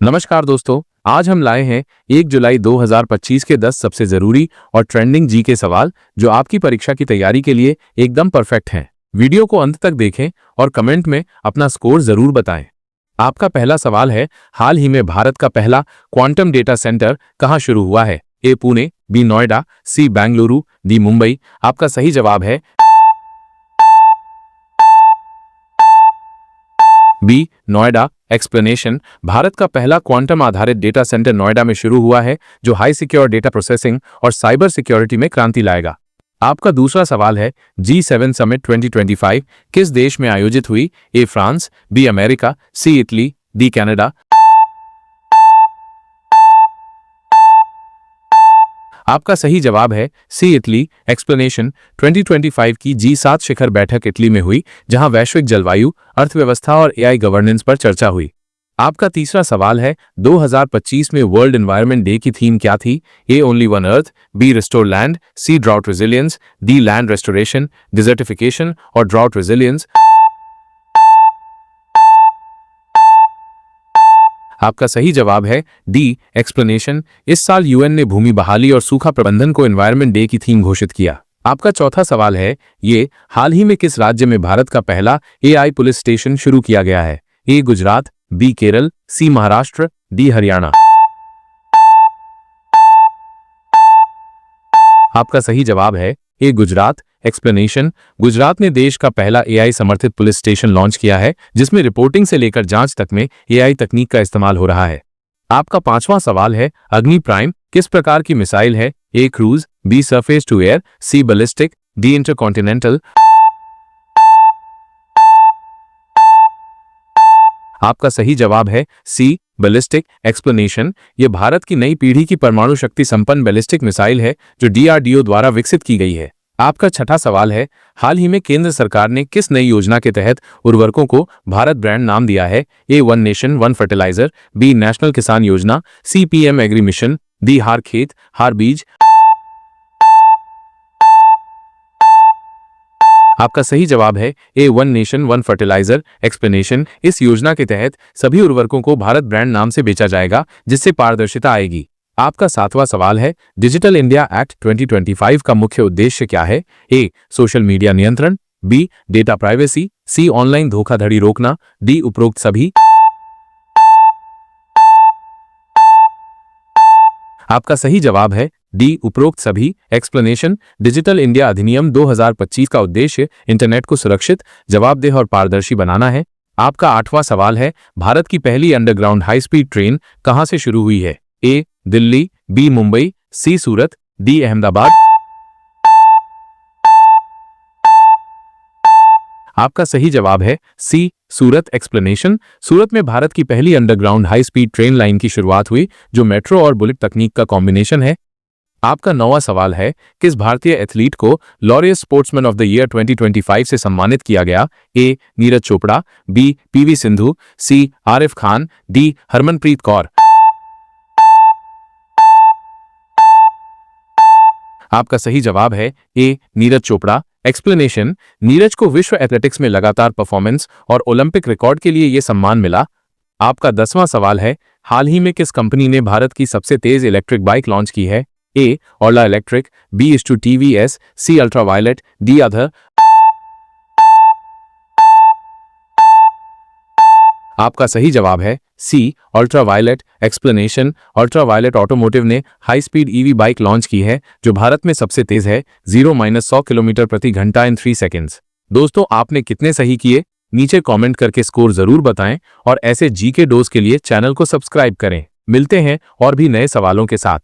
नमस्कार दोस्तों, आज हम लाए हैं 1 जुलाई 2025 के 10 सबसे जरूरी और ट्रेंडिंग जी के सवाल जो आपकी परीक्षा की तैयारी के लिए एकदम परफेक्ट हैं। वीडियो को अंत तक देखें और कमेंट में अपना स्कोर जरूर बताएं। आपका पहला सवाल है, हाल ही में भारत का पहला क्वांटम डेटा सेंटर कहां शुरू हुआ है? ए पुणे, बी नोएडा, सी बेंगलुरु, डी मुंबई। आपका सही जवाब है बी नोएडा। एक्सप्लेनेशन, भारत का पहला क्वांटम आधारित डेटा सेंटर नोएडा में शुरू हुआ है जो हाई सिक्योर डेटा प्रोसेसिंग और साइबर सिक्योरिटी में क्रांति लाएगा। आपका दूसरा सवाल है, G7 समिट 2025 किस देश में आयोजित हुई? A France, B America, C Italy, D Canada. आपका सही जवाब है सी इटली। एक्सप्लेनेशन, 2025 की G7 शिखर बैठक इटली में हुई जहां वैश्विक जलवायु, अर्थव्यवस्था और एआई गवर्नेंस पर चर्चा हुई। आपका तीसरा सवाल है, 2025 में वर्ल्ड एनवायरनमेंट डे की थीम क्या थी? A only one earth, B restore land, C drought resilience, D land restoration, desertification और ड्राउट रेजिलियंस। आपका सही जवाब है डी एक्सप्लेनेशन। इस साल यूएन ने भूमि बहाली और सूखा प्रबंधन को एनवायरनमेंट डे की थीम घोषित किया। आपका चौथा सवाल है, ये हाल ही में किस राज्य में भारत का पहला एआई पुलिस स्टेशन शुरू किया गया है? ए गुजरात, बी केरल, सी महाराष्ट्र, डी हरियाणा। आपका सही जवाब है ए गुजरात। एक्सप्लेनेशन, गुजरात ने देश का पहला एआई समर्थित पुलिस स्टेशन लॉन्च किया है जिसमें रिपोर्टिंग से लेकर जांच तक में एआई तकनीक का इस्तेमाल हो रहा है। आपका पांचवां सवाल है, अग्नि प्राइम किस प्रकार की मिसाइल है? A cruise, B surface to air, C ballistic, D intercontinental. आपका सही जवाब है सी बैलिस्टिक। एक्सप्लेनेशन, यह भारत की नई पीढ़ी की परमाणु शक्ति संपन्न बैलिस्टिक मिसाइल है जो डीआरडीओ द्वारा विकसित की गई है। आपका छठा सवाल है, हाल ही में केंद्र सरकार ने किस नई योजना के तहत उर्वरकों को भारत ब्रांड नाम दिया है? A one nation one fertiliser, B national Kisan Yojana, C PM agri mission, D Har Khet Har Beej. आपका सही जवाब है A one nation one fertiliser. Explanation, इस योजना के तहत सभी उर्वरकों को भारत ब्रांड नाम से बेचा जाएगा जिससे पारदर्शिता आएगी। आपका सातवां सवाल है, डिजिटल इंडिया एक्ट 2025 का मुख्य उद्देश्य क्या है? ए सोशल मीडिया नियंत्रण, बी डेटा प्राइवेसी, सी ऑनलाइन धोखाधड़ी रोकना, डी उपरोक्त सभी। आपका सही जवाब है डी उपरोक्त सभी। एक्सप्लेनेशन, डिजिटल इंडिया अधिनियम 2025 का उद्देश्य इंटरनेट को सुरक्षित, जवाबदेह और पारदर्शी बनाना है। आपका आठवां सवाल है, भारत की पहली अंडरग्राउंड हाई स्पीड ट्रेन कहां से शुरू हुई है? ए दिल्ली, बी मुंबई, सी सूरत, डी अहमदाबाद। आपका सही जवाब है सी सूरत। एक्सप्लेनेशन, सूरत में भारत की पहली underground high speed train line की शुरुआत हुई जो मेट्रो और बुलेट तकनीक का कॉम्बिनेशन है। आपका नौवां सवाल है, किस भारतीय एथलीट को Laureus sportsman of the year 2025 से सम्मानित किया गया? ए नीरज चोपड़ा, बी पीवी सिंधु, सी आरिफ खान, डी हरमनप्रीत कौर। आपका सही जवाब है ए नीरज चोपड़ा। एक्सप्लेनेशन, नीरज को विश्व एथलेटिक्स में लगातार परफॉर्मेंस और ओलंपिक रिकॉर्ड के लिए यह सम्मान मिला। आपका 10वां सवाल है, हाल ही में किस कंपनी ने भारत की सबसे तेज इलेक्ट्रिक बाइक लॉन्च की है? ए ओला इलेक्ट्रिक, बी टीवीएस, सी अल्ट्रावायलेट, डी अदर। आपका सही जवाब है सी अल्ट्रावायलेट। एक्सप्लेनेशन, अल्ट्रावायलेट ऑटोमोटिव ने high speed EV bike launch की है जो भारत में सबसे तेज है, 0-100 किलोमीटर प्रति घंटा इन 3 सेकेंड्स। दोस्तों, आपने कितने सही किए? नीचे कमेंट करके स्कोर जरूर बताएं और ऐसे जीके डोज के लिए चैनल को सब्सक्राइब करें। मिलते हैं और भी नए सवालों के साथ।